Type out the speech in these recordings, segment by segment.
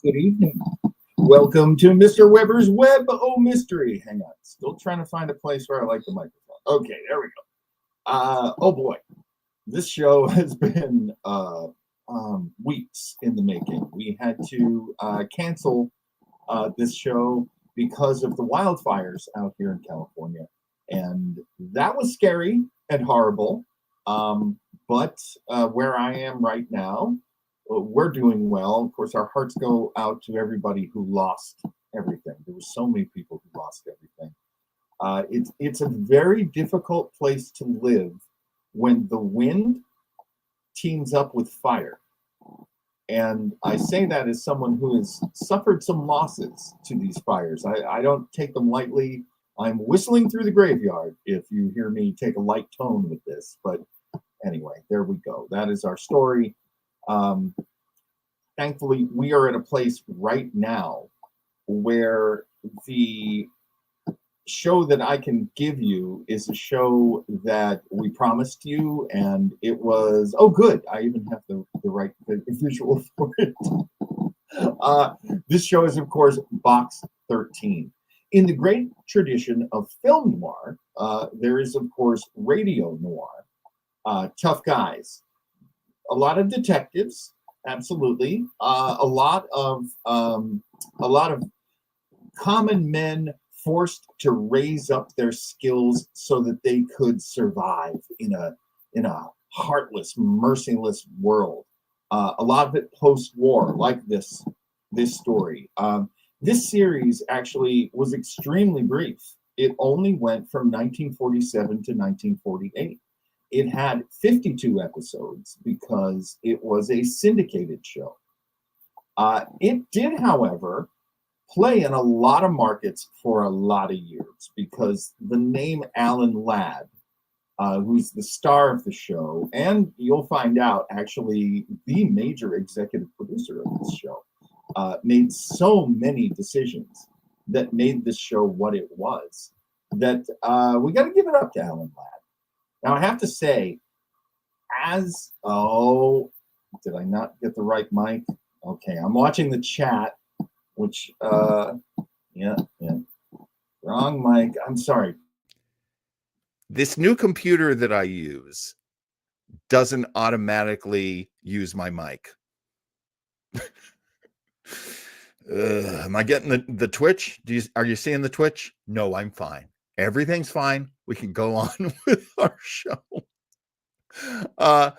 Good evening. Welcome to Mr. Weber's Web O Mystery. Hang on, still trying to find a place where I like the microphone. Okay, there we go. Oh boy, this show has been weeks in the making. We had to cancel this show because of the wildfires out here in California, and that was scary and horrible. But where I am right now, we're doing well. Of course, our hearts go out to everybody who lost everything. There were so many people who lost everything. It's a very difficult place to live when the wind teams up with fire. And I say that as someone who has suffered some losses to these fires. I don't take them lightly. I'm whistling through the graveyard if you hear me take a light tone with this. But anyway, there we go. That is our story. Thankfully, we are at a place right now where the show that I can give you is a show that we promised you, and it was, oh good, I even have the right visual for it. This show is, of course, Box 13. In the great tradition of film noir, there is, of course, radio noir, tough guys, a lot of detectives, absolutely, a lot of common men forced to raise up their skills so that they could survive in a heartless, merciless world. A lot of it post-war, like this story. This series actually was extremely brief. It only went from 1947 to 1948. It had 52 episodes because it was a syndicated show. It did, however, play in a lot of markets for a lot of years because the name Alan Ladd, who's the star of the show, and you'll find out actually the major executive producer of this show, made so many decisions that made this show what it was that we got to give it up to Alan Ladd. Now, I have to say, did I not get the right mic? Okay, I'm watching the chat, which, yeah, wrong mic. I'm sorry. This new computer that I use doesn't automatically use my mic. Am I getting the Twitch? Are you seeing the Twitch? No, I'm fine. Everything's fine. We can go on with our show. Oh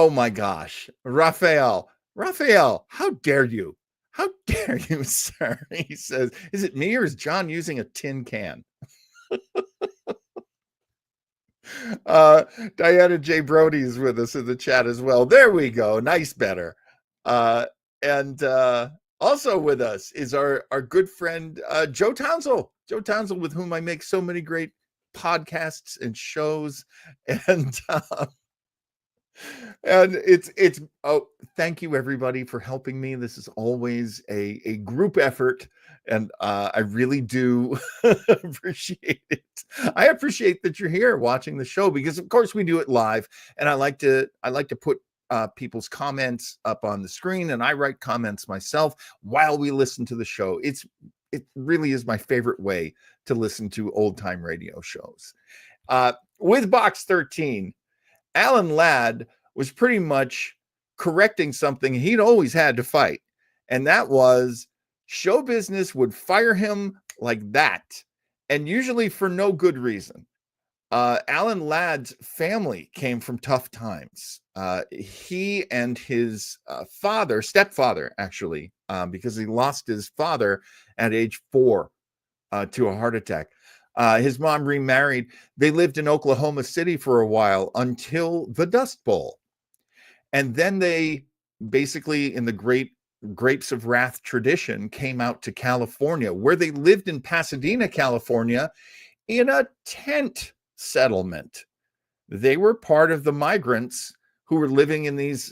my gosh, Raphael, how dare you? How dare you, sir? He says, is it me or is John using a tin can? Diana J. Brody is with us in the chat as well. There we go. Nice, better. And also with us is our good friend, Joe Townsell. Joe Townsell, with whom I make so many great podcasts and shows. And it's thank you everybody for helping me. This is always a group effort, and I really do appreciate it. I appreciate that you're here watching the show because of course we do it live, and I like to put people's comments up on the screen, and I write comments myself while we listen to the show. It really is my favorite way to listen to old time radio shows. With Box 13, Alan Ladd was pretty much correcting something he'd always had to fight, and that was show business would fire him like that, and usually for no good reason. Alan Ladd's family came from tough times. He and his stepfather, actually, because he lost his father at age 4 to a heart attack. His mom remarried. They lived in Oklahoma City for a while until the Dust Bowl. And then they basically, in the great Grapes of Wrath tradition, came out to California, where they lived in Pasadena, California, in a tent settlement. They were part of the migrants who were living in these,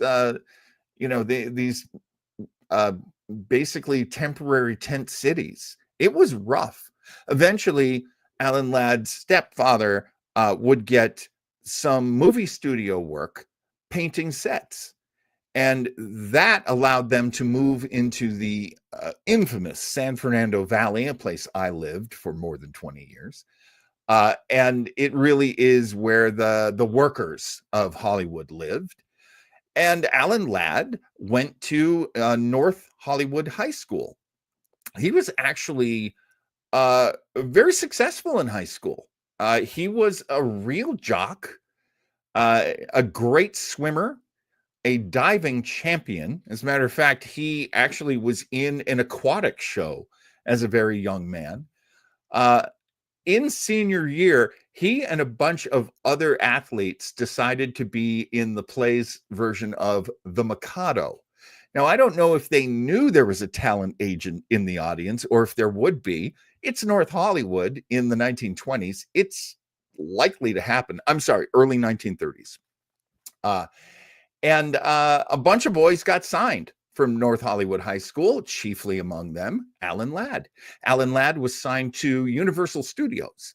basically temporary tent cities. It was rough. Eventually, Alan Ladd's stepfather would get some movie studio work painting sets. And that allowed them to move into the infamous San Fernando Valley, a place I lived for more than 20 years. And it really is where the workers of Hollywood lived. And Alan Ladd went to North Hollywood High School. He was actually very successful in high school. He was a real jock, a great swimmer, a diving champion. As a matter of fact, he actually was in an aquatic show as a very young man. In senior year, he and a bunch of other athletes decided to be in the play's version of The Mikado. Now, I don't know if they knew there was a talent agent in the audience or if there would be. It's North Hollywood in the 1920s. It's likely to happen. I'm sorry, early 1930s. And a bunch of boys got signed from North Hollywood High School, chiefly among them Alan Ladd. Alan Ladd was signed to Universal Studios.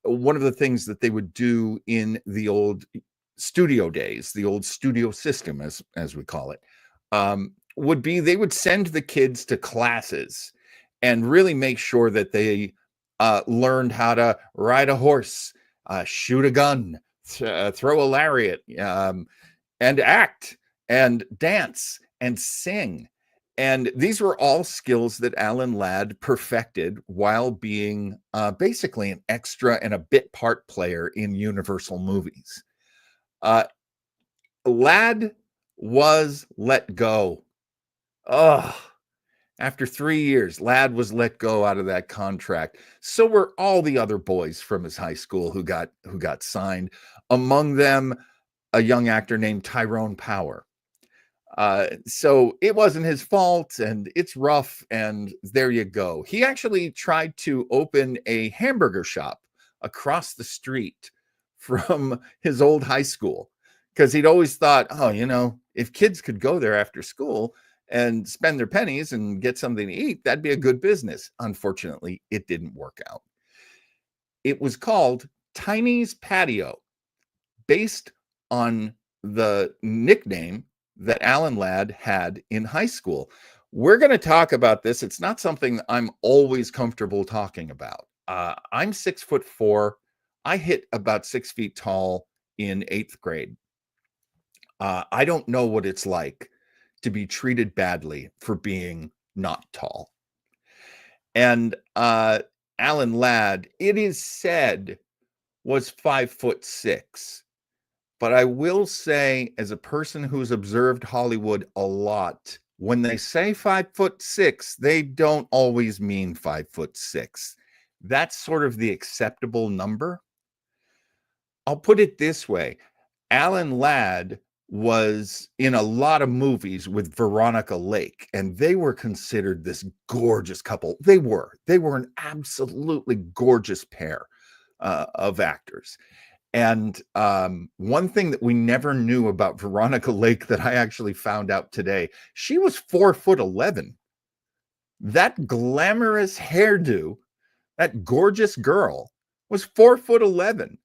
One of the things that they would do in the old studio days, the old studio system, as we call it, would be they would send the kids to classes and really make sure that they learned how to ride a horse, shoot a gun, throw a lariat, and act and dance and sing. And these were all skills that Alan Ladd perfected while being basically an extra and a bit part player in Universal movies. Ladd was let go. After 3 years, Ladd was let go out of that contract. So were all the other boys from his high school who got signed. Among them, a young actor named Tyrone Power. So it wasn't his fault, and it's rough, and there you go. He actually tried to open a hamburger shop across the street from his old high school because he'd always thought, if kids could go there after school and spend their pennies and get something to eat, that'd be a good business. Unfortunately, it didn't work out. It was called Tiny's Patio, based on the nickname that Alan Ladd had in high school. We're going to talk about this. It's not something I'm always comfortable talking about. I'm 6'4". I hit about 6 feet tall in 8th grade. I don't know what it's like to be treated badly for being not tall. And Alan Ladd, it is said, was 5'6". But I will say, as a person who's observed Hollywood a lot, when they say 5'6", they don't always mean 5'6". That's sort of the acceptable number. I'll put it this way. Alan Ladd was in a lot of movies with Veronica Lake, and they were considered this gorgeous couple. They were an absolutely gorgeous pair of actors. And one thing that we never knew about Veronica Lake that I actually found out today, she was 4'11". That glamorous hairdo, that gorgeous girl, was 4'11",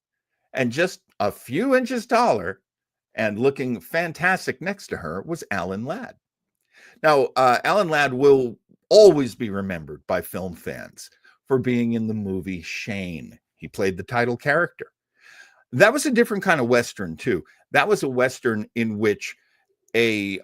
and just a few inches taller and looking fantastic next to her was Alan Ladd. Now, Alan Ladd will always be remembered by film fans for being in the movie Shane. He played the title character. That was a different kind of Western, too. That was a Western in which a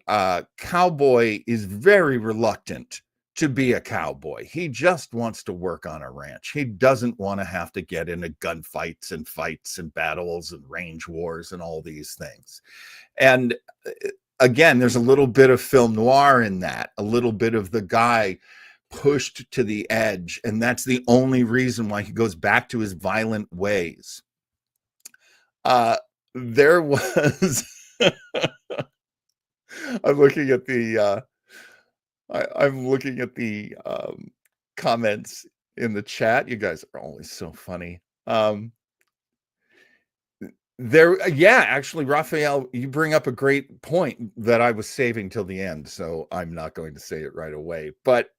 cowboy is very reluctant to be a cowboy. He just wants to work on a ranch. He doesn't want to have to get into gunfights and fights and battles and range wars and all these things. And again, there's a little bit of film noir in that, a little bit of the guy pushed to the edge. And that's the only reason why he goes back to his violent ways. There was I'm looking at the comments in the chat. You guys are always so funny. Actually, Raphael, you bring up a great point that I was saving till the end, so I'm not going to say it right away. But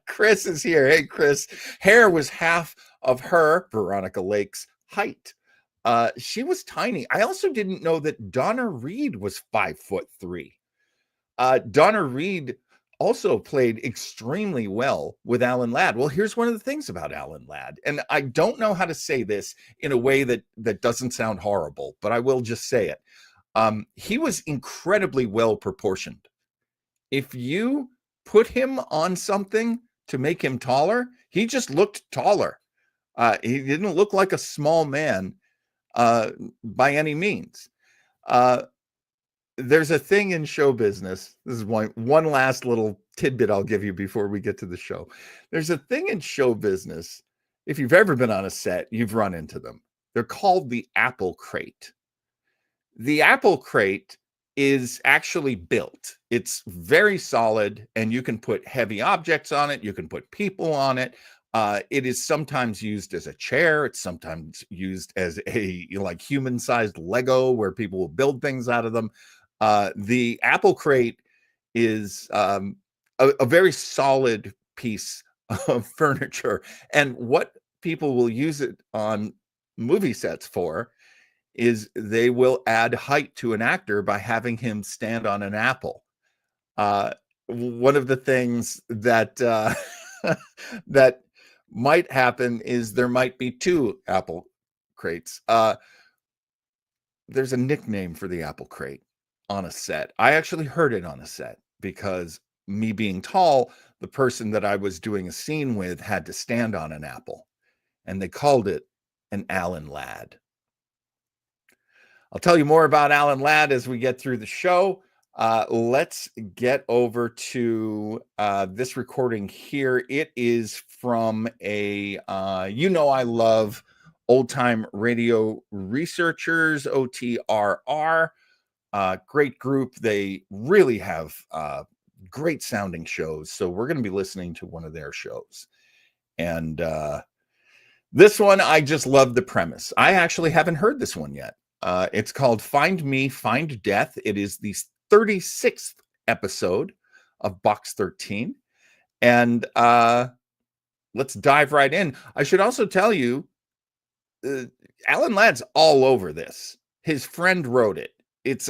Chris is here. Hey, Chris. Hair was half of her, Veronica Lake's, height. She was tiny. I also didn't know that Donna Reed was 5'3". Donna Reed also played extremely well with Alan Ladd. Well, here's one of the things about Alan Ladd, and I don't know how to say this in a way that doesn't sound horrible, but I will just say it. He was incredibly well proportioned. If you put him on something to make him taller, he just looked taller. He didn't look like a small man by any means. There's a thing in show business. This is one last little tidbit I'll give you before we get to the show. There's a thing in show business. If you've ever been on a set, you've run into them. They're called the apple crate. The apple crate is actually built. It's very solid, and you can put heavy objects on it. You can put people on it. It is sometimes used as a chair. It's sometimes used as a like human-sized Lego where people will build things out of them. The apple crate is a very solid piece of furniture. And what people will use it on movie sets for is they will add height to an actor by having him stand on an apple. One of the things that that might happen is there might be two apple crates. There's a nickname for the apple crate on a set. I actually heard it on a set because me being tall, the person that I was doing a scene with had to stand on an apple, and they called it an Alan Ladd. I'll tell you more about Alan Ladd as we get through the show. Let's get over to this recording here. It is from a, I love Old Time Radio Researchers, OTRR. Great group. They really have great sounding shows. So we're going to be listening to one of their shows. And this one, I just love the premise. I actually haven't heard this one yet. It's called Find Me, Find Death. It is the 36th episode of Box 13. And let's dive right in. I should also tell you, Alan Ladd's all over this. His friend wrote it. It's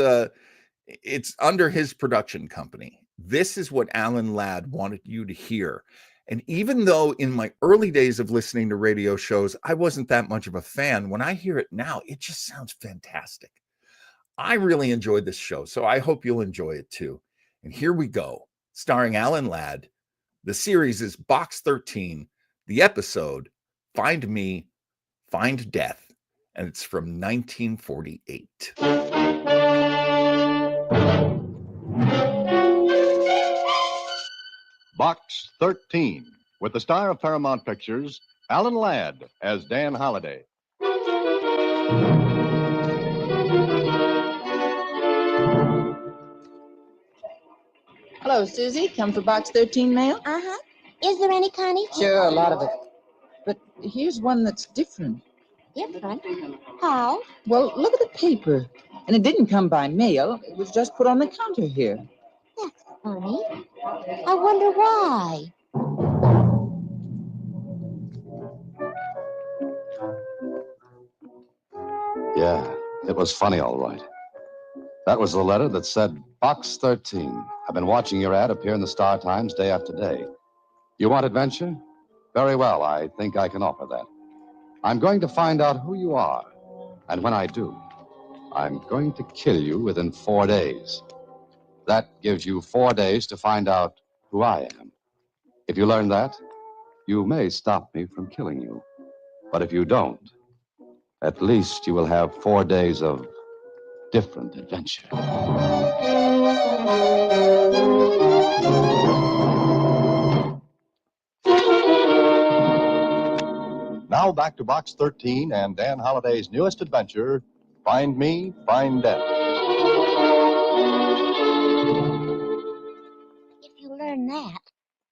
under his production company. This is what Alan Ladd wanted you to hear. And even though in my early days of listening to radio shows, I wasn't that much of a fan, when I hear it now, it just sounds fantastic. I really enjoyed this show, so I hope you'll enjoy it too. And here we go, starring Alan Ladd. The series is Box 13, the episode, Find Me, Find Death, and it's from 1948. Box 13, with the star of Paramount Pictures, Alan Ladd as Dan Holliday. Hello, Susie. Come for Box 13 mail? Uh-huh. Is there any, Connie? Sure, a lot of it. But here's one that's different. Different? How? Well, look at the paper. And it didn't come by mail. It was just put on the counter here. That's funny. I wonder why. Yeah, it was funny, all right. That was the letter that said, Box 13. I've been watching your ad appear in the Star Times day after day. You want adventure? Very well, I think I can offer that. I'm going to find out who you are. And when I do, I'm going to kill you within 4 days. That gives you 4 days to find out who I am. If you learn that, you may stop me from killing you. But if you don't, at least you will have 4 days of different adventure. Now back to Box 13 and Dan Holliday's newest adventure, Find Me, Find Death. If you learn that,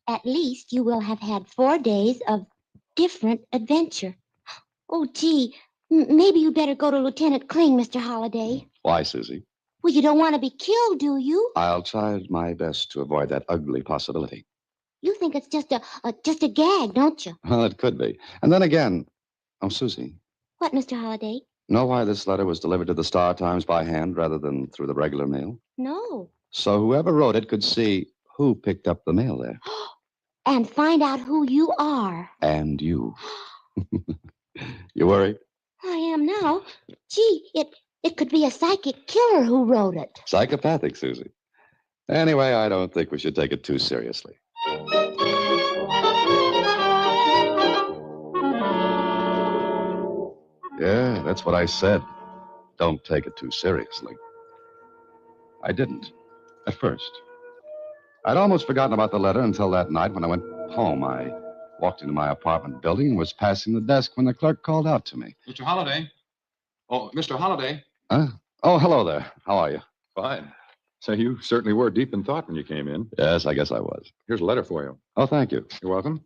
at least you will have had 4 days of different adventure. Oh, gee, maybe you better go to Lieutenant Kling, Mr. Holliday. Why, Susie? Well, you don't want to be killed, do you? I'll try my best to avoid that ugly possibility. You think it's just a gag, don't you? Well, it could be. And then again, oh, Susie, What, Mr. Holliday? Know why this letter was delivered to the Star Times by hand rather than through the regular mail? No. So whoever wrote it could see who picked up the mail there. And find out who you are. And you. You worried? I am now. Gee, it could be a psychic killer who wrote it. Psychopathic, Susie. Anyway, I don't think we should take it too seriously. Yeah, that's what I said. Don't take it too seriously. I didn't, at first. I'd almost forgotten about the letter until that night when I went home. I walked into my apartment building and was passing the desk when the clerk called out to me. Mr. Holliday. Oh, Mr. Holliday. Huh? Oh, hello there. How are you? Fine. So you certainly were deep in thought when you came in. Yes, I guess I was. Here's a letter for you. Oh, thank you. You're welcome.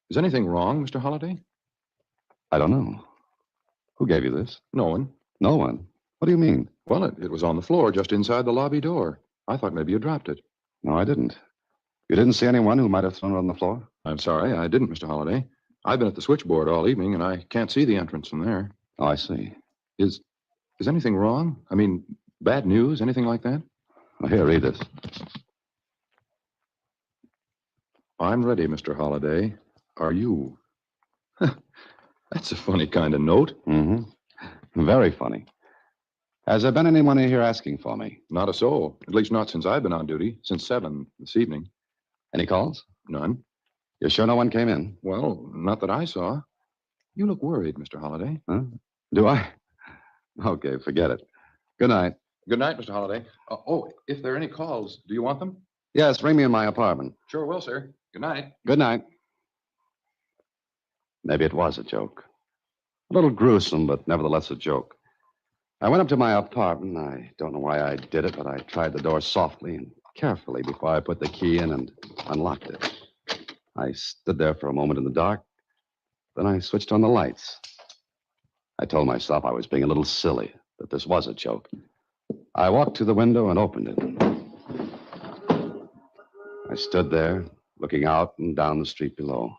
Is anything wrong, Mr. Holliday? I don't know. Who gave you this? No one. No one. What do you mean? Well, it was on the floor just inside the lobby door. I thought maybe you dropped it. No, I didn't. You didn't see anyone who might have thrown it on the floor? I'm sorry, I didn't, Mr. Holliday. I've been at the switchboard all evening, and I can't see the entrance from there. Oh, I see. Is anything wrong? I mean, bad news, anything like that? Well, here, read this. I'm ready, Mr. Holliday. Are you? That's a funny kind of note. Mm-hmm. Very funny. Has there been anyone in here asking for me? Not a soul. At least not since I've been on duty, since 7 this evening. Any calls? None. You're sure no one came in? Well, not that I saw. You look worried, Mr. Holliday. Huh? Do I? Okay, forget it. Good night. Good night, Mr. Holliday. If there are any calls, do you want them? Yes, ring me in my apartment. Sure will, sir. Good night. Good night. Maybe it was a joke. A little gruesome, but nevertheless a joke. I went up to my apartment. I don't know why I did it, but I tried the door softly and carefully before I put the key in and unlocked it. I stood there for a moment in the dark. Then I switched on the lights. I told myself I was being a little silly, that this was a joke. I walked to the window and opened it. I stood there, looking out and down the street below.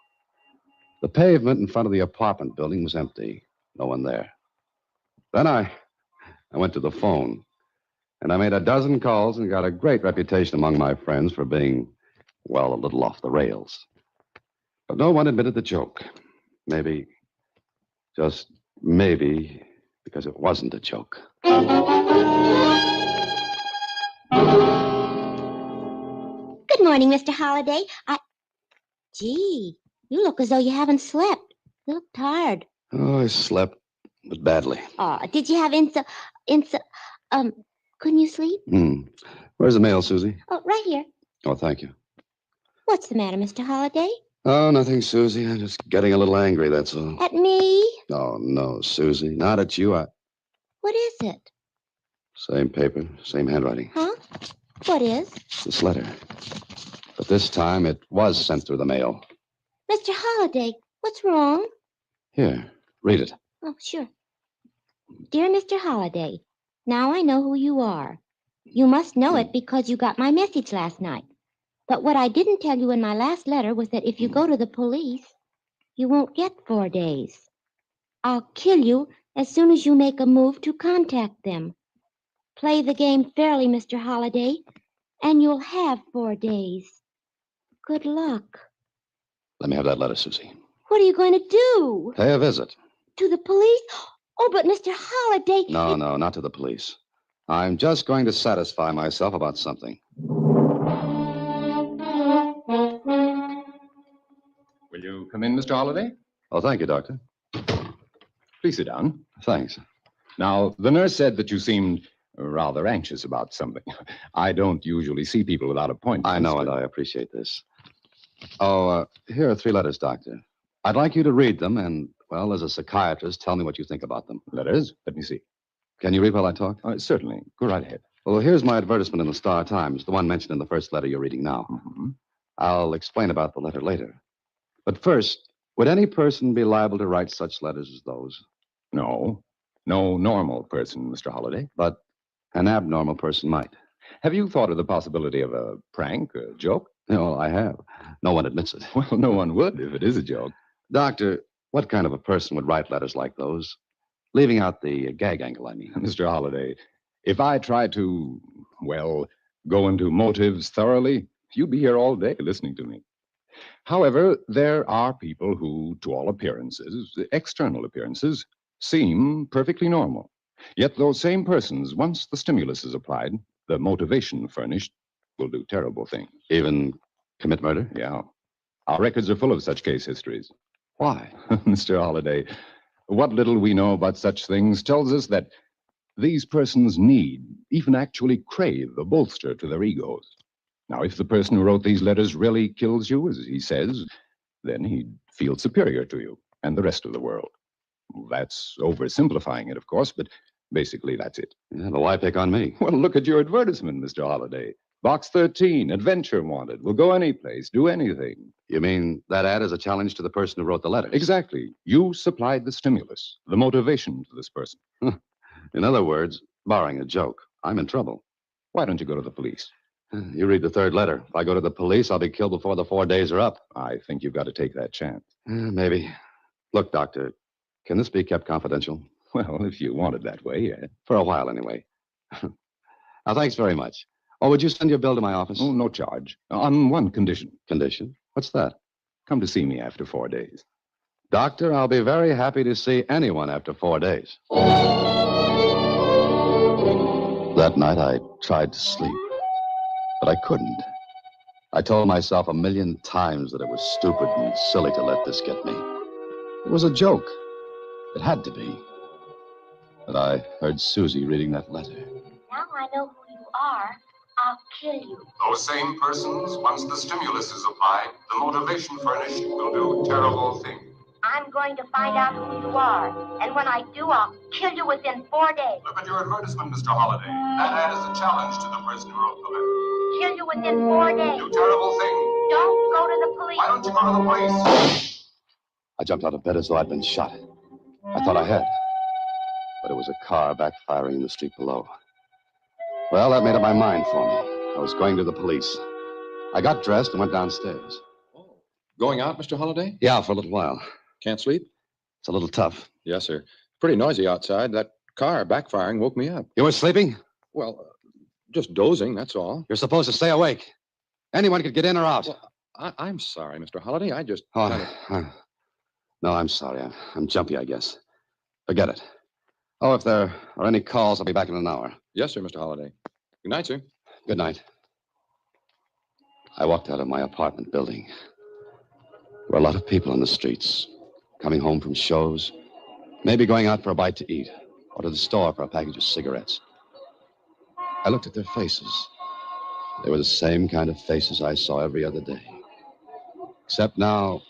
The pavement in front of the apartment building was empty. No one there. Then I went to the phone, and I made a dozen calls and got a great reputation among my friends for being, well, a little off the rails. But no one admitted the joke. Maybe, just maybe, because it wasn't a joke. Good morning, Mr. Holliday. Gee, you look as though you haven't slept. You look tired. Oh, I slept, but badly. Did you have couldn't you sleep? Where's the mail, Susie? Oh, right here. Oh, thank you. What's the matter, Mr. Holliday? Oh, nothing, Susie. I'm just getting a little angry, that's all. At me? Oh, no, Susie. Not at you. What is it? Same paper, same handwriting. Huh? What is? This letter. But this time it was sent through the mail. Mr. Holliday, what's wrong? Here, read it. Oh, sure. Dear Mr. Holliday, now I know who you are. You must know it because you got my message last night. But what I didn't tell you in my last letter was that if you go to the police, you won't get 4 days. I'll kill you as soon as you make a move to contact them. Play the game fairly, Mr. Holliday, and you'll have 4 days. Good luck. Let me have that letter, Susie. What are you going to do? Pay a visit. To the police? Oh, but Mr. Holliday... No, not to the police. I'm just going to satisfy myself about something. Will you come in, Mr. Holliday? Oh, thank you, Doctor. Please sit down. Thanks. Now, the nurse said that you seemed rather anxious about something. I don't usually see people without appointments. I know it. I appreciate this. Oh, here are 3 letters, Doctor. I'd like you to read them and, well, as a psychiatrist, tell me what you think about them. Letters? Let me see. Can you read while I talk? Certainly. Go right ahead. Well, here's my advertisement in the Star Times, the one mentioned in the first letter you're reading now. Mm-hmm. I'll explain about the letter later. But first, would any person be liable to write such letters as those? No normal person, Mr. Holliday. But an abnormal person might. Have you thought of the possibility of a prank, a joke? Well, I have. No one admits it. Well, no one would if it is a joke. Doctor, What kind of a person would write letters like those? Leaving out the gag angle, I mean. Mr. Holliday, if I try to, well, go into motives thoroughly, you'd be here all day listening to me. However, there are people who, to all appearances, external appearances, seem perfectly normal. Yet those same persons, once the stimulus is applied, the motivation furnished, will do terrible things. Even commit murder? Yeah. Our records are full of such case histories. Why? Mr. Holliday, what little we know about such things tells us that these persons need, even actually crave, a bolster to their egos. Now, if the person who wrote these letters really kills you, as he says, then he'd feel superior to you and the rest of the world. That's oversimplifying it, of course, but basically that's it. Yeah, but why pick on me? Well, look at your advertisement, Mr. Holliday. Box 13, adventure wanted. We'll go any place, do anything. You mean that ad is a challenge to the person who wrote the letters? Exactly. You supplied the stimulus, the motivation to this person. In other words, barring a joke, I'm in trouble. Why don't you go to the police? You read the third letter. If I go to the police, I'll be killed before the 4 days are up. I think you've got to take that chance. Maybe. Look, Doctor, can this be kept confidential? Well, if you want it that way, yeah. For a while, anyway. Now, thanks very much. Oh, would you send your bill to my office? Oh, no charge. On one condition. Condition? What's that? Come to see me after 4 days. Doctor, I'll be very happy to see anyone after 4 days. That night, I tried to sleep, but I couldn't. I told myself 1,000,000 times that it was stupid and silly to let this get me. It was a joke. It had to be. But I heard Susie reading that letter. Now I know who you are. I'll kill you. Those same persons, once the stimulus is applied, the motivation furnished will do terrible things. I'm going to find out who you are. And when I do, I'll kill you within 4 days. Look at your advertisement, Mr. Holliday. That ad is a challenge to the person who wrote the letter. Kill you within 4 days. Do terrible things. Don't go to the police. Why don't you go to the police? I jumped out of bed as though I'd been shot. I thought I had. But it was a car backfiring in the street below. Well, that made up my mind for me. I was going to the police. I got dressed and went downstairs. Oh, going out, Mr. Holliday? Yeah, for a little while. Can't sleep? It's a little tough. Yes, sir. Pretty noisy outside. That car backfiring woke me up. You were sleeping? Well, just dozing, that's all. You're supposed to stay awake. Anyone could get in or out. Well, I'm sorry, Mr. Holliday. I just Oh, no, I'm sorry. I'm jumpy, I guess. Forget it. Oh, if there are any calls, I'll be back in an hour. Yes, sir, Mr. Holliday. Good night, sir. Good night. I walked out of my apartment building. There were a lot of people on the streets, coming home from shows, maybe going out for a bite to eat, or to the store for a package of cigarettes. I looked at their faces. They were the same kind of faces I saw every other day. Except now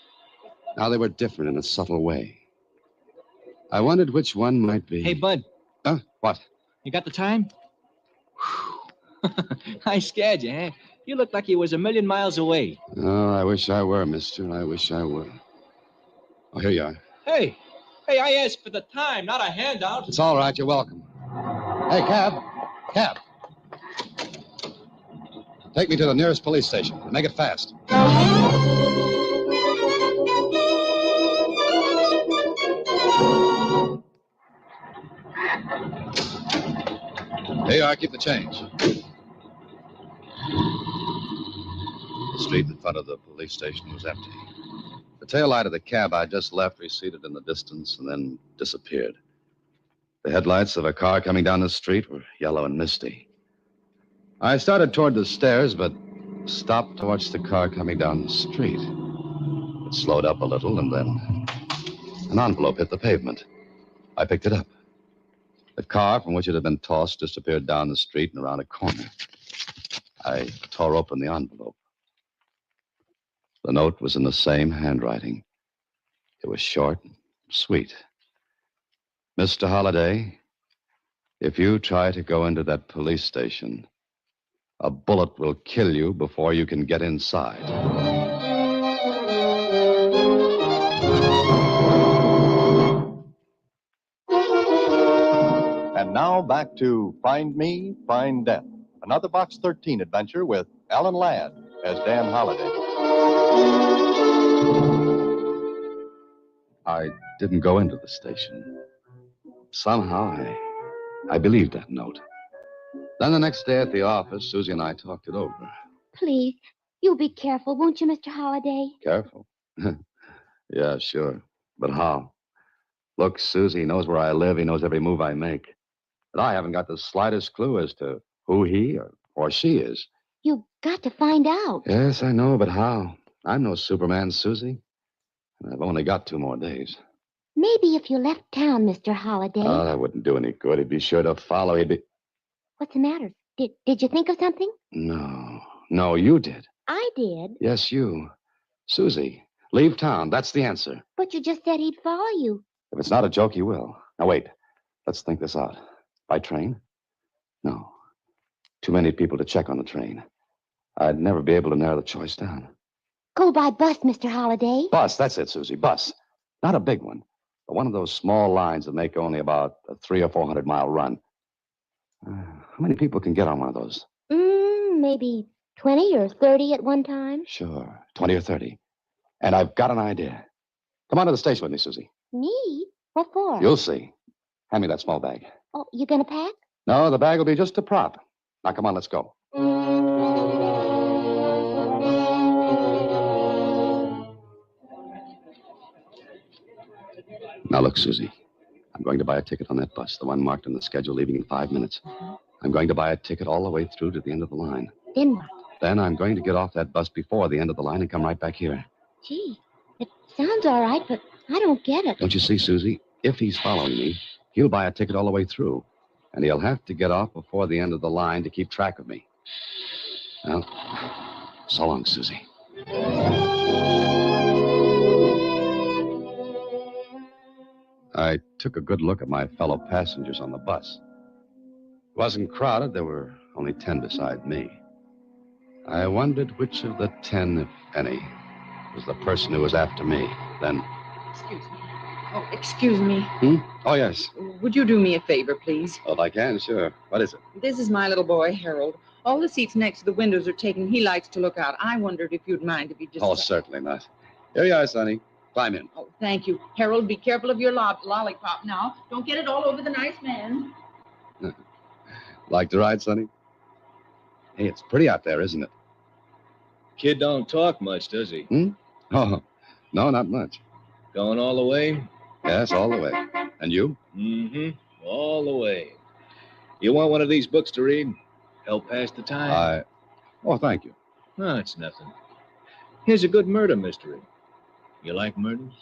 they were different in a subtle way. I wondered which one might be. Hey, Bud, Huh? What? you got the time? I scared you, huh? You looked like you was 1,000,000 miles away. Oh, I wish I were, mister. I wish I were. Oh, here you are. Hey, I asked for the time, not a handout. It's all right. You're welcome. Hey, cab. Cab. Take me to the nearest police station. Make it fast. Here you are. Keep the change. The street in front of the police station was empty. The taillight of the cab I just left receded in the distance and then disappeared. The headlights of a car coming down the street were yellow and misty. I started toward the stairs, but stopped to watch the car coming down the street. It slowed up a little, and then an envelope hit the pavement. I picked it up. The car from which it had been tossed disappeared down the street and around a corner. I tore open the envelope. The note was in the same handwriting. It was short, sweet. Mr. Holliday, if you try to go into that police station, a bullet will kill you before you can get inside. And now back to Find Me, Find Death, another Box 13 adventure with Alan Ladd as Dan Holliday. I didn't go into the station. Somehow, I believed that note. Then the next day at the office, Susie and I talked it over. Please, you be careful, won't you, Mr. Holliday? Careful. Yeah, sure. But how? Look, Susie knows where I live. He knows every move I make. But I haven't got the slightest clue as to who he or she is. You've got to find out. Yes, I know, but how? I'm no Superman, Susie. And I've only got 2 more days. Maybe if you left town, Mr. Holliday. Oh, that wouldn't do any good. He'd be sure to follow. What's the matter? Did you think of something? No, you did. I did. Yes, you. Susie, leave town. That's the answer. But you just said he'd follow you. If it's not a joke, he will. Now, wait. Let's think this out. By train? No. Too many people to check on the train. I'd never be able to narrow the choice down. Go by bus, Mr. Holliday. Bus, that's it, Susie. Bus. Not a big one, but one of those small lines that make only about a 300 or 400 mile run. How many people can get on one of those? Maybe 20 or 30 at one time. Sure, 20 or 30. And I've got an idea. Come on to the station with me, Susie. Me? What for? You'll see. Hand me that small bag. Oh, you gonna pack? No, the bag will be just a prop. Now, come on, let's go. Now, look, Susie. I'm going to buy a ticket on that bus, the one marked on the schedule leaving in 5 minutes. I'm going to buy a ticket all the way through to the end of the line. Then what? Then I'm going to get off that bus before the end of the line and come right back here. Gee, it sounds all right, but I don't get it. Don't you see, Susie? If he's following me, he'll buy a ticket all the way through. And he'll have to get off before the end of the line to keep track of me. Well, so long, Susie. I took a good look at my fellow passengers on the bus. It wasn't crowded. There were only 10 beside me. I wondered which of the 10, if any, was the person who was after me. Then... Excuse me. Oh, excuse me. Oh, yes. Would you do me a favor, please? Oh, if I can, sure. What is it? This is my little boy, Harold. All the seats next to the windows are taken. He likes to look out. I wondered if you'd mind if he just... Oh, certainly not. Here you are, Sonny. Climb in. Oh, thank you. Harold, be careful of your lollipop now. Don't get it all over the nice man. Like to ride, Sonny? Hey, it's pretty out there, isn't it? Kid don't talk much, does he? Oh, no, not much. Going all the way? Yes, all the way. And you? All the way. You want one of these books to read? Help pass the time? Oh, thank you. No, it's nothing. Here's a good murder mystery. You like murders?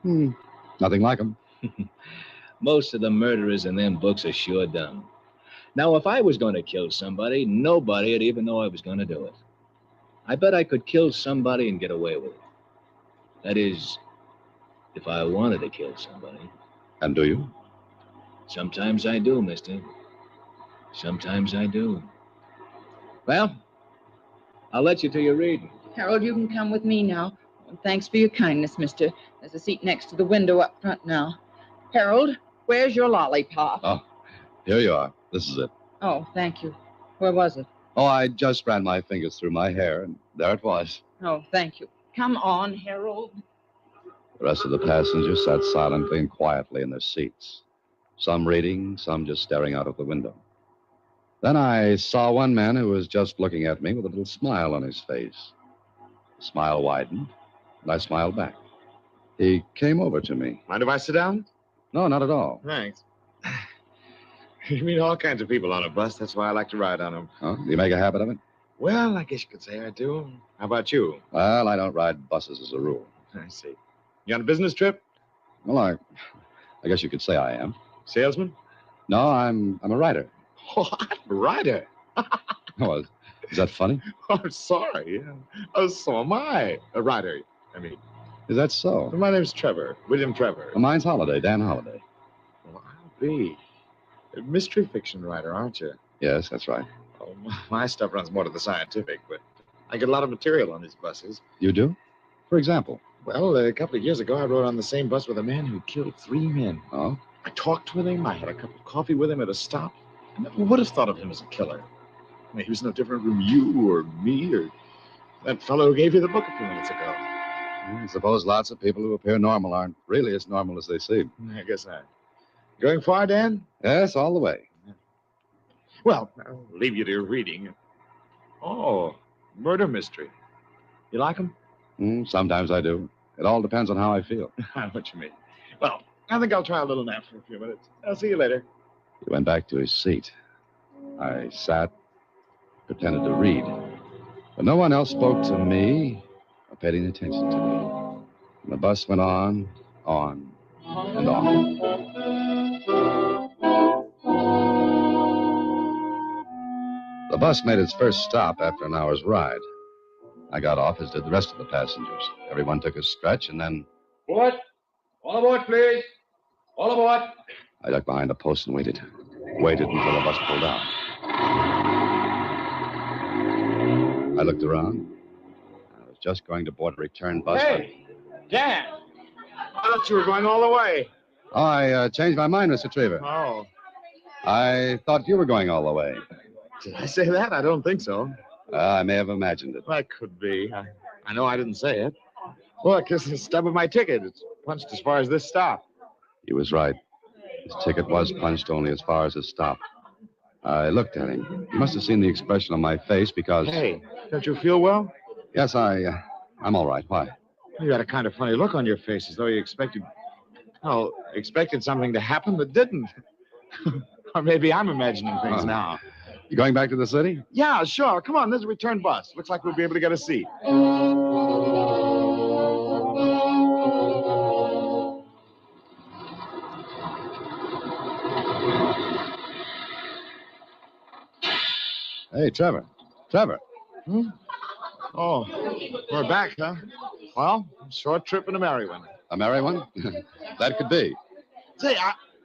Nothing like them. Most of the murderers in them books are sure dumb. Now, if I was going to kill somebody, nobody would even know I was going to do it. I bet I could kill somebody and get away with it. That is, if I wanted to kill somebody. And do you? Sometimes I do, mister. Sometimes I do. Well, I'll let you to your reading. Harold, you can come with me now. Thanks for your kindness, mister. There's a seat next to the window up front now. Harold, where's your lollipop? Oh, here you are. This is it. Oh, thank you. Where was it? Oh, I just ran my fingers through my hair, and there it was. Oh, thank you. Come on, Harold. The rest of the passengers sat silently and quietly in their seats. Some reading, some just staring out of the window. Then I saw one man who was just looking at me with a little smile on his face. The smile widened, and I smiled back. He came over to me. Mind if I sit down? No, not at all. Thanks. You meet all kinds of people on a bus. That's why I like to ride on them. Oh, do you make a habit of it? Well, I guess you could say I do. How about you? Well, I don't ride buses as a rule. I see. You on a business trip? Well, I guess you could say I am. Salesman? No, I'm a writer. What? Writer? Oh, is that funny? Oh, I'm sorry. Yeah. Oh, so am I. A writer, I mean. Is that so? My name's Trevor. William Trevor. Well, mine's Holiday, Dan Holiday. Well, I'll be. A mystery fiction writer, aren't you? Yes, that's right. Oh, my stuff runs more to the scientific, but I get a lot of material on these buses. You do? For example? Well, a couple of years ago, I rode on the same bus with a man who killed 3 men. Oh? I talked with him. I had a cup of coffee with him at a stop. I never would have thought of him as a killer. I mean, he was no different from you or me or that fellow who gave you the book a few minutes ago. I suppose lots of people who appear normal aren't really as normal as they seem. I guess not. Going far, Dan? Yes, all the way. Well, I'll leave you to your reading. Oh, murder mystery. You like them? Sometimes I do. It all depends on how I feel. What you mean? Well, I think I'll try a little nap for a few minutes. I'll see you later. He went back to his seat. I sat, pretended to read. But no one else spoke to me or paid any attention to me. And the bus went on, and on. The bus made its first stop after an hour's ride. I got off, as did the rest of the passengers. Everyone took a stretch, and then... What? All aboard, please. All aboard. I ducked behind a post and waited. Waited until the bus pulled out. I looked around. I was just going to board a return bus. Hey, Dan. I thought you were going all the way. Oh, I changed my mind, Mr. Trevor. Oh. I thought you were going all the way. Did I say that? I don't think so. I may have imagined it. That could be. I know I didn't say it. Look, this is the stub of my ticket. It's punched as far as this stop. He was right. His ticket was punched only as far as his stop. I looked at him. He must have seen the expression on my face because... Hey, don't you feel well? Yes, I'm all right. Why? You got a kind of funny look on your face, as though you expected something to happen that didn't. Or maybe I'm imagining things now. You going back to the city? Yeah, sure. Come on, there's a return bus. Looks like we'll be able to get a seat. Hey, Trevor. Trevor. Oh, we're back, huh? Well, short trip and a merry one. A merry one? That could be. Say,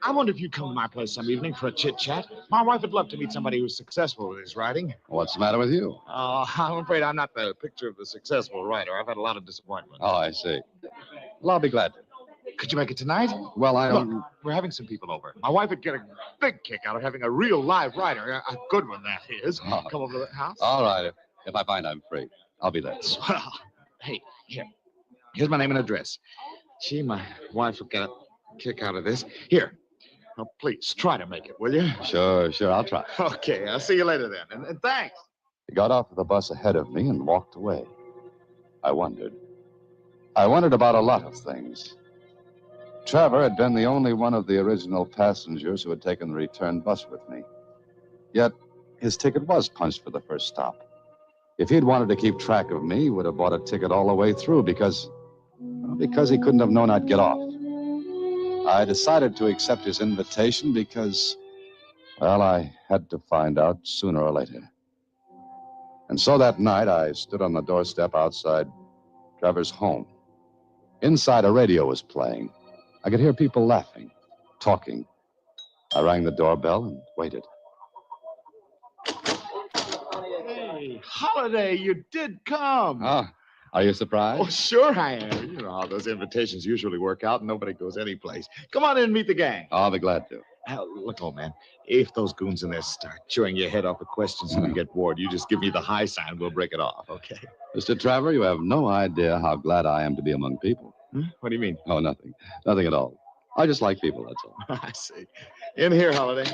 I wonder if you'd come to my place some evening for a chit-chat. My wife would love to meet somebody who's successful with his writing. What's the matter with you? Oh, I'm afraid I'm not the picture of the successful writer. I've had a lot of disappointment. Oh, I see. Well, I'll be glad to. Could you make it tonight? Well, I don't... Look, we're having some people over. My wife would get a big kick out of having a real live writer, a good one, that is, come over to the house. All right. If I find I'm free, I'll be there. Well, hey, here's my name and address. My wife will get a kick out of this. Here. Oh, please, try to make it, will you? Sure, I'll try. Okay, I'll see you later then. And thanks. He got off of the bus ahead of me and walked away. I wondered. I wondered about a lot of things. Trevor had been the only one of the original passengers who had taken the return bus with me. Yet, his ticket was punched for the first stop. If he'd wanted to keep track of me, he would have bought a ticket all the way through because he couldn't have known I'd get off. I decided to accept his invitation because, well, I had to find out sooner or later. And so that night, I stood on the doorstep outside Trevor's home. Inside, a radio was playing. I could hear people laughing, talking. I rang the doorbell and waited. Hey, Holiday, you did come. Ah, are you surprised? Oh, sure I am. You know how those invitations usually work out and nobody goes anyplace. Come on in and meet the gang. I'll be glad to. Look, old man, if those goons in there start chewing your head off with questions and you get bored, you just give me the high sign. We'll break it off, okay? Mr. Trevor, you have no idea how glad I am to be among people. What do you mean? Oh, nothing. Nothing at all. I just like people, that's all. I see. In here, Holiday.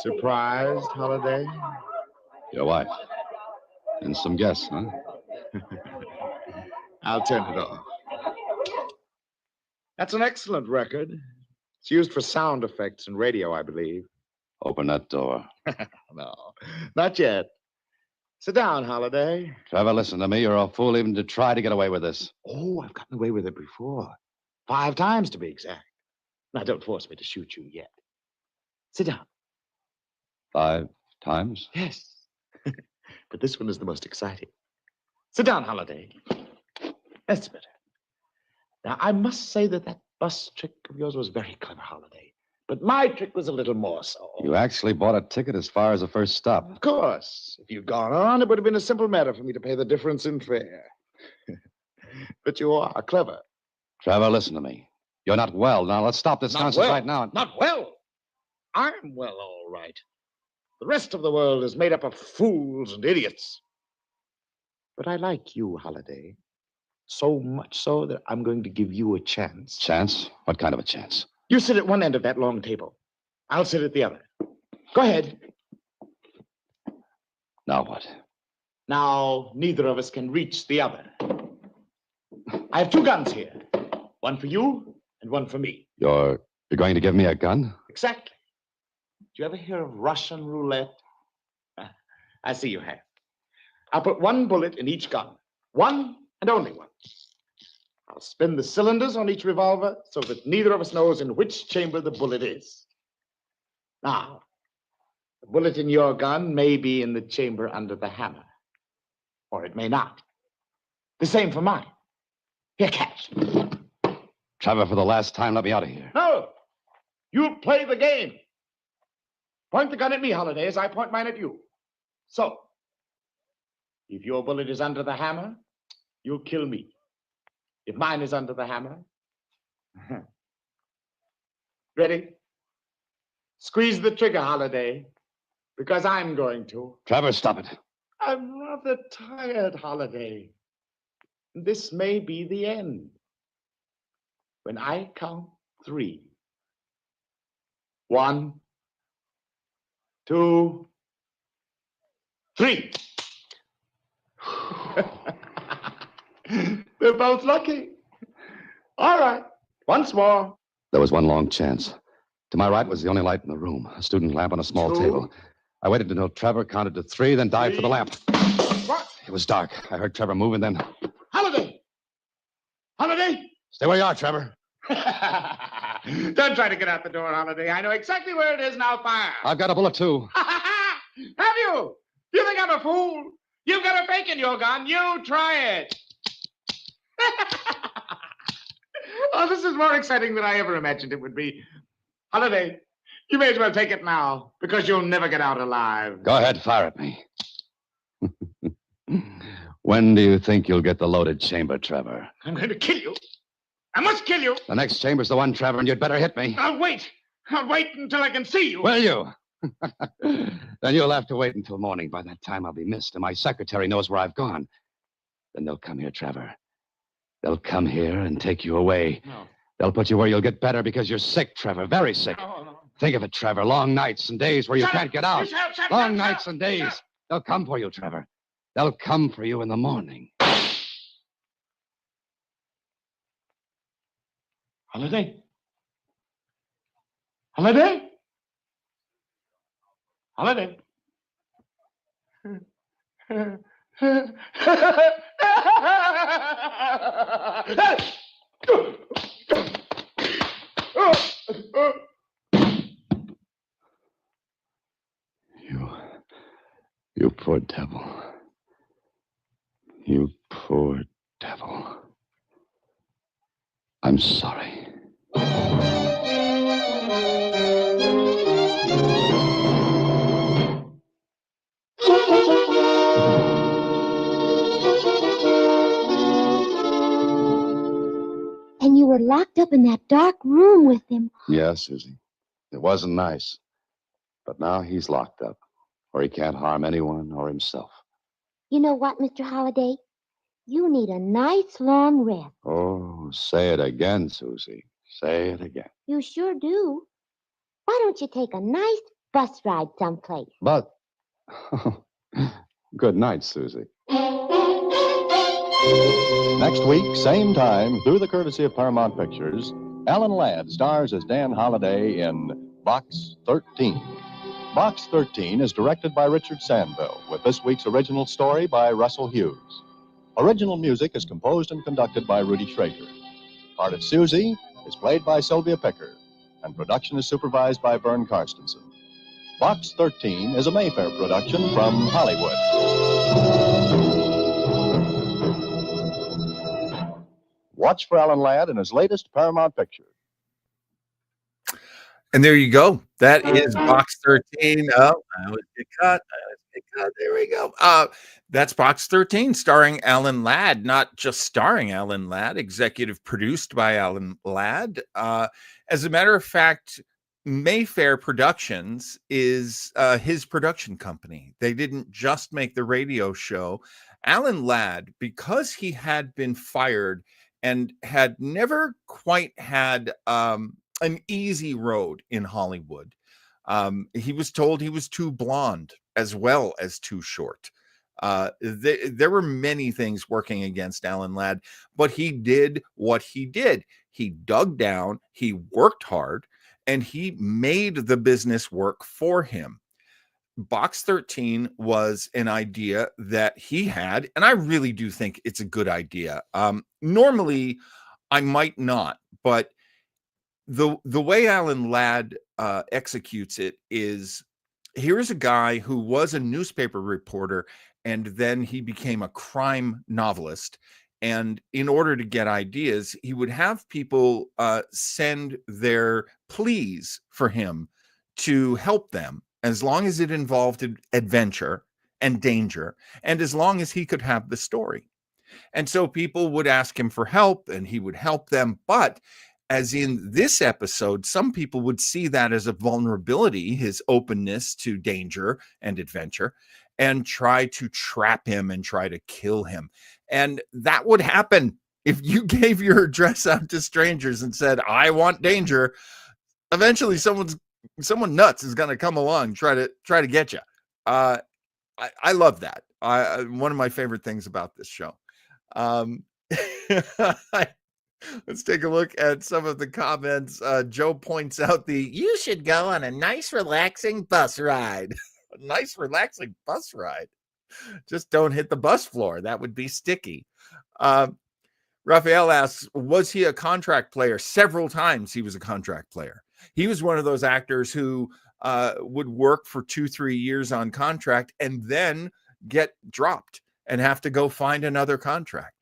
Surprised, Holiday? Your wife. And some guests, huh? I'll turn it off. That's an excellent record. It's used for sound effects and radio, I believe. Open that door. No, not yet. Sit down, Holiday. Trevor, listen to me. You're a fool even to try to get away with this. Oh, I've gotten away with it before. 5 times, to be exact. Now, don't force me to shoot you yet. Sit down. 5 times? Yes. But this one is the most exciting. Sit down, Holiday. That's better. Now, I must say that bus trick of yours was very clever, Holiday. But my trick was a little more so. You actually bought a ticket as far as the first stop. Of course. If you'd gone on, it would have been a simple matter for me to pay the difference in fare. But you are clever. Trevor, listen to me. You're not well. Now, let's stop this nonsense right now. Not well. I'm well, all right. The rest of the world is made up of fools and idiots. But I like you, Holiday. So much so that I'm going to give you a chance. Chance? What kind of a chance? You sit at one end of that long table. I'll sit at the other. Go ahead. Now what? Now, neither of us can reach the other. I have two guns here. One for you and one for me. You're going to give me a gun? Exactly. Did you ever hear of Russian roulette? I see you have. I'll put one bullet in each gun. One and only one. I'll spin the cylinders on each revolver so that neither of us knows in which chamber the bullet is. Now, the bullet in your gun may be in the chamber under the hammer, or it may not. The same for mine. Here, catch. Trevor, for the last time, let me out of here. No! You play the game. Point the gun at me, Holiday, as I point mine at you. So, if your bullet is under the hammer, you'll kill me. If mine is under the hammer... Ready? Squeeze the trigger, Holiday, because I'm going to. Trevor, stop it. I'm rather tired, Holiday. This may be the end. When I count 3. 1, 2, 3. They're both lucky. All right, once more. There was one long chance. To my right was the only light in the room, a student lamp on a small 2. table. I waited until Trevor counted to 3, then dived for the 3. lamp. What? It was dark. I heard Trevor move and then... Holiday! Holiday! Stay where you are, Trevor. Don't try to get out the door, Holiday. I know exactly where it is. Now fire. I've got a bullet, too. Have you? You think I'm a fool? You've got a fake in your gun. You try it. Oh, this is more exciting than I ever imagined it would be. Holiday, you may as well take it now, because you'll never get out alive. Go ahead, fire at me. When do you think you'll get the loaded chamber, Trevor? I'm going to kill you. I must kill you. The next chamber's the one, Trevor, and you'd better hit me. I'll wait. I'll wait until I can see you. Will you? Then you'll have to wait until morning. By that time, I'll be missed, and my secretary knows where I've gone. Then they'll come here, Trevor. They'll come here and take you away. No. They'll put you where you'll get better because you're sick, Trevor, very sick. No. Think of it, Trevor. Long nights and days where you Shut can't up. get out. Shut up. Long nights and days. They'll come for you, Trevor. They'll come for you in the morning. Holiday? Holiday? Holiday? You poor devil. You poor devil. I'm sorry. And you were locked up in that dark room with him. Yeah, Susie. It wasn't nice. But now he's locked up, where he can't harm anyone or himself. You know what, Mr. Holliday? You need a nice long rest. Oh, say it again, Susie. Say it again. You sure do. Why don't you take a nice bus ride someplace? But, good night, Susie. Next week, same time, through the courtesy of Paramount Pictures, Alan Ladd stars as Dan Holliday in Box 13. Box 13 is directed by Richard Sandville, with this week's original story by Russell Hughes. Original music is composed and conducted by Rudy Schrager. Part of Susie is played by Sylvia Picker, and production is supervised by Vern Karstensen. Box 13 is a Mayfair production from Hollywood. Watch for Alan Ladd in his latest Paramount picture. And there you go. That is Box 13. Oh, I always get cut. There we go. That's Box 13, starring Alan Ladd, not just starring Alan Ladd, executive produced by Alan Ladd. As a matter of fact, Mayfair Productions is his production company. They didn't just make the radio show. Alan Ladd, because he had been fired and had never quite had an easy road in Hollywood, he was told he was too blonde as well as too short. There were many things working against Alan Ladd, but he did what he did. He dug down, he worked hard, and he made the business work for him. Box 13 was an idea that he had, and I really do think it's a good idea. Normally, I might not, but the way Alan Ladd executes it is, here is a guy who was a newspaper reporter, and then he became a crime novelist. And in order to get ideas, he would have people send their pleas for him to help them, as long as it involved adventure and danger, and as long as he could have the story. And so people would ask him for help, and he would help them. But as in this episode, some people would see that as a vulnerability, his openness to danger and adventure, and try to trap him and try to kill him. And that would happen if you gave your address out to strangers and said, I want danger. Eventually someone nuts is going to come along, try to get you. I love that. One of my favorite things about this show. Let's take a look at some of the comments. Joe points out you should go on a nice relaxing bus ride. A nice relaxing bus ride. Just don't hit the bus floor. That would be sticky. Raphael asks, was he a contract player? Several times he was a contract player. He was one of those actors who would work for 2-3 years on contract and then get dropped and have to go find another contract.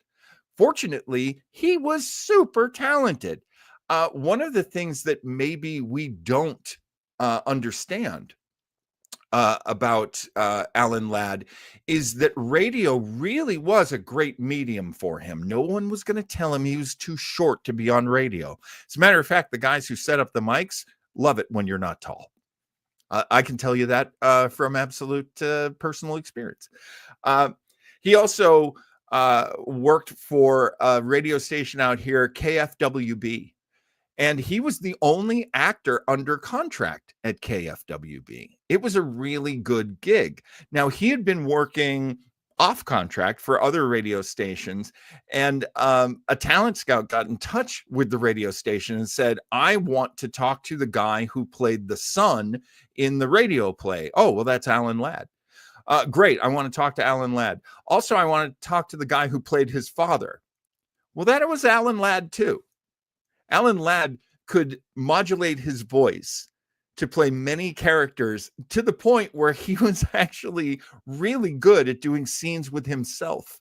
Fortunately, he was super talented. One of the things that maybe we don't understand about Alan Ladd is that radio really was a great medium for him. No one was going to tell him he was too short to be on radio. As a matter of fact, the guys who set up the mics love it when you're not tall. I can tell you that from absolute personal experience. He also worked for a radio station out here, KFWB. And he was the only actor under contract at KFWB. It was a really good gig. Now, he had been working off contract for other radio stations, and a talent scout got in touch with the radio station and said, I want to talk to the guy who played the son in the radio play. Oh, well, that's Alan Ladd. Great. I want to talk to Alan Ladd. Also, I want to talk to the guy who played his father. Well, that was Alan Ladd, too. Alan Ladd could modulate his voice to play many characters to the point where he was actually really good at doing scenes with himself,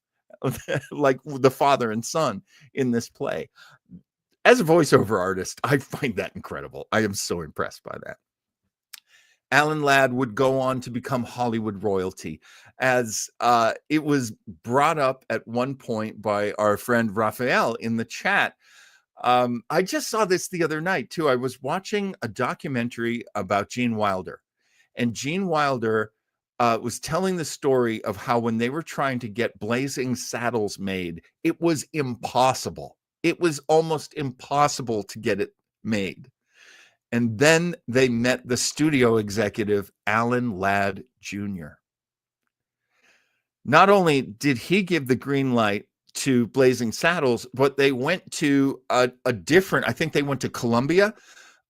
like the father and son in this play. As a voiceover artist, I find that incredible. I am so impressed by that. Alan Ladd would go on to become Hollywood royalty, as it was brought up at one point by our friend Raphael in the chat. I just saw this the other night, too. I was watching a documentary about Gene Wilder, and Gene Wilder was telling the story of how when they were trying to get Blazing Saddles made, it was impossible. It was almost impossible to get it made. And then they met the studio executive, Alan Ladd Jr. Not only did he give the green light to Blazing Saddles, but they went to a different, I think they went to Columbia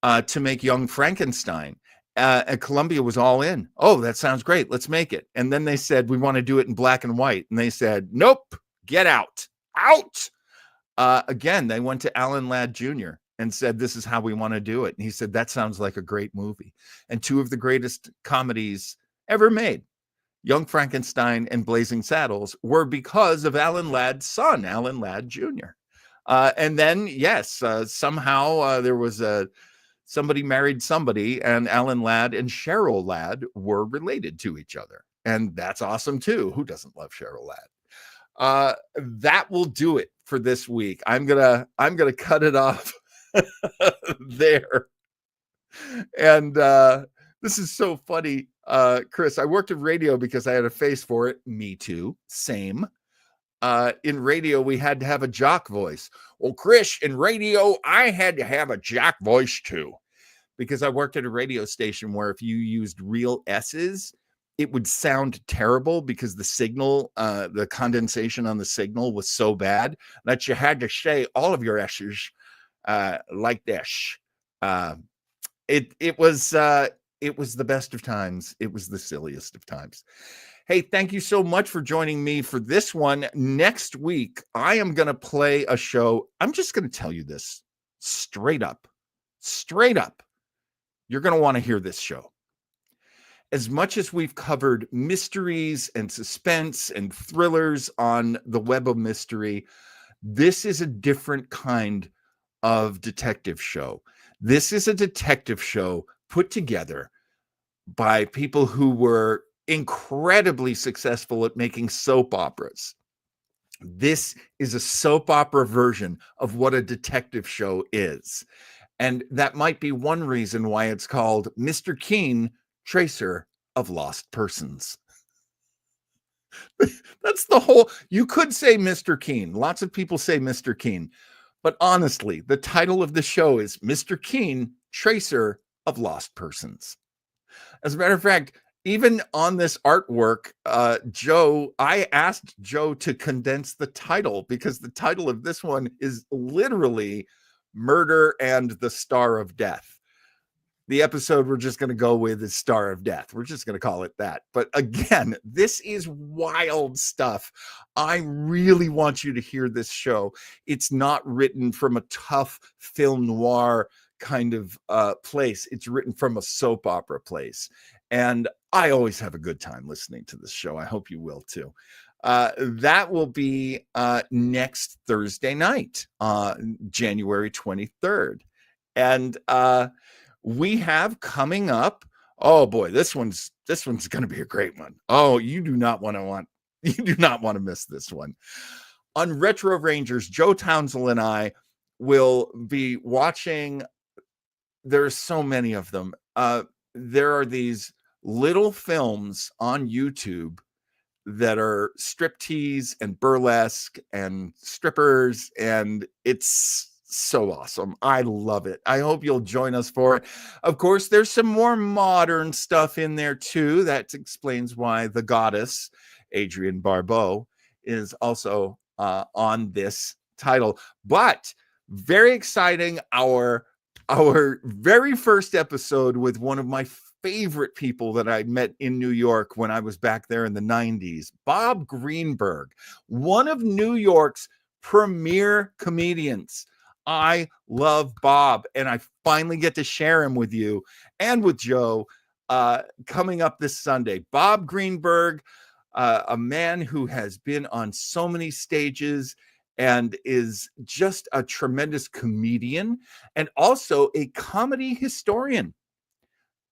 to make Young Frankenstein. And Columbia was all in. Oh, that sounds great. Let's make it. And then they said, we want to do it in black and white. And they said, nope, get out. Out. Again, they went to Alan Ladd Jr. and said, this is how we want to do it. And he said, that sounds like a great movie. And two of the greatest comedies ever made, Young Frankenstein and Blazing Saddles, were because of Alan Ladd's son, Alan Ladd Jr. And then, yes, somehow there was somebody married somebody, and Alan Ladd and Cheryl Ladd were related to each other. And that's awesome, too. Who doesn't love Cheryl Ladd? That will do it for this week. I'm gonna cut it off there. And this is so funny. Chris, I worked in radio because I had a face for it. Me too. Same. In radio, we had to have a jock voice. Well, Chris, in radio, I had to have a jock voice too, because I worked at a radio station where if you used real S's, it would sound terrible because the signal, the condensation on the signal was so bad that you had to say all of your S's like this. It was the best of times. It was the silliest of times. Hey, thank you so much for joining me for this one. Next week, I am going to play a show. I'm just going to tell you this straight up. Straight up. You're going to want to hear this show. As much as we've covered mysteries and suspense and thrillers on the web of mystery, this is a different kind of detective show. This is a detective show put together by people who were incredibly successful at making soap operas. This is a soap opera version of what a detective show is. And that might be one reason why it's called Mr. Keen, Tracer of Lost Persons. That's the whole, you could say Mr. Keen. Lots of people say Mr. Keen. But honestly, the title of the show is Mr. Keen, Tracer of Lost Persons. As a matter of fact, even on this artwork, I asked Joe to condense the title because the title of this one is literally Murder and the Star of Death. The episode we're just going to go with is Star of Death. We're just going to call it that. But again, this is wild stuff. I really want you to hear this show. It's not written from a tough film noir kind of place. It's written from a soap opera place. And I always have a good time listening to this show. I hope you will too. That will be next Thursday night, January 23rd. And we have coming up, oh boy, this one's going to be a great one. Oh, you do not want to miss this one. On Retro Rangers, Joe Townsend and I will be watching. There's so many of them. There are these little films on YouTube that are striptease and burlesque and strippers, and it's so awesome. I love it. I hope you'll join us for it. Of course, there's some more modern stuff in there too. That explains why the goddess, Adrienne Barbeau, is also on this title. But very exciting, our very first episode with one of my favorite people that I met in New York when I was back there in the 90s, Bob Greenberg, one of New York's premier comedians. I love Bob, and I finally get to share him with you and with Joe coming up this Sunday. Bob Greenberg, a man who has been on so many stages and is just a tremendous comedian and also a comedy historian.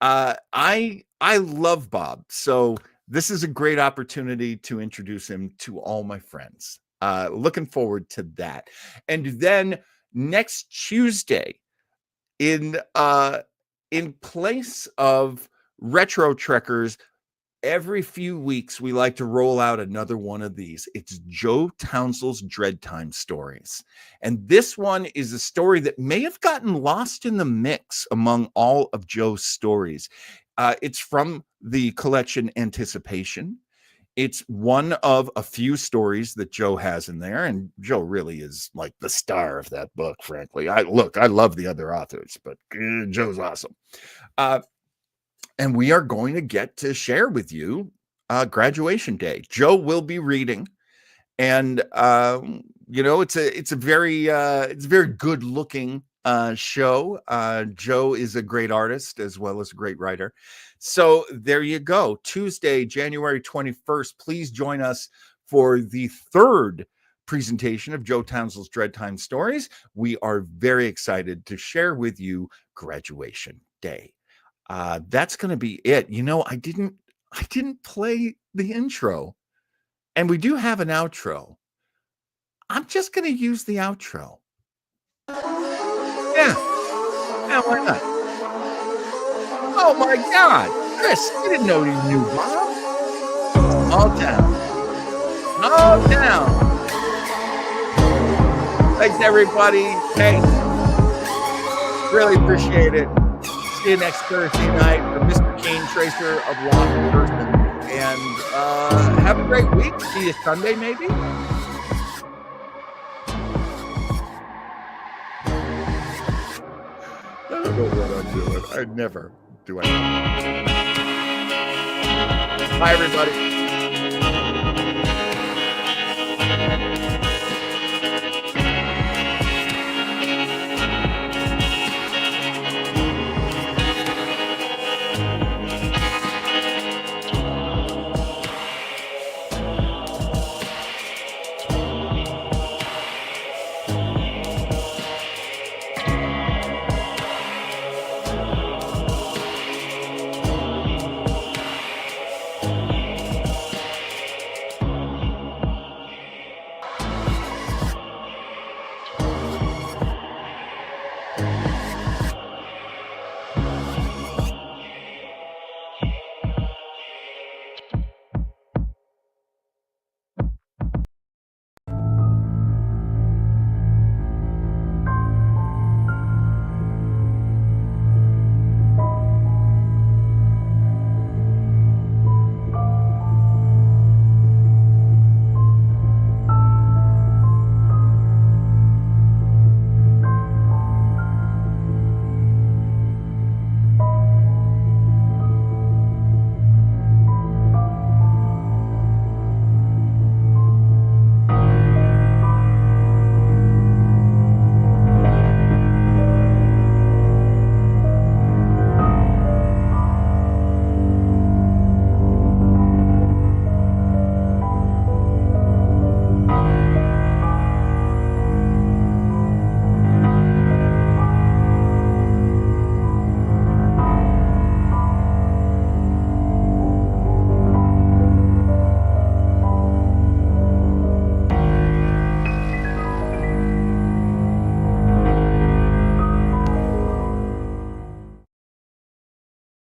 I love Bob, so this is a great opportunity to introduce him to all my friends. Looking forward to that. And then next Tuesday, in place of Retro Trekkers, every few weeks we like to roll out another one of these. It's Joe Townsend's Dread Time Stories. And this one is a story that may have gotten lost in the mix among all of Joe's stories. It's from the collection Anticipation. It's one of a few stories that Joe has in there, and Joe really is like the star of that book, frankly. I love the other authors, but Joe's awesome. And we are going to get to share with you Graduation Day. Joe will be reading, and it's a very good looking show. Joe is a great artist as well as a great writer. So there you go. Tuesday, January 21st. Please join us for the third presentation of Joe Townsend's Dread Time Stories. We are very excited to share with you Graduation Day. That's going to be it. I didn't play the intro, and we do have an outro. I'm just going to use the outro. Yeah, why not? Oh my God, Chris, I didn't know you knew Bob. Small town. Small town. Thanks, everybody. Hey, really appreciate it. See you next Thursday night for Mr. Kane Tracer of Lost Person. And have a great week. See you Sunday, maybe. I don't know what I'm doing. I never do anything. Bye, everybody.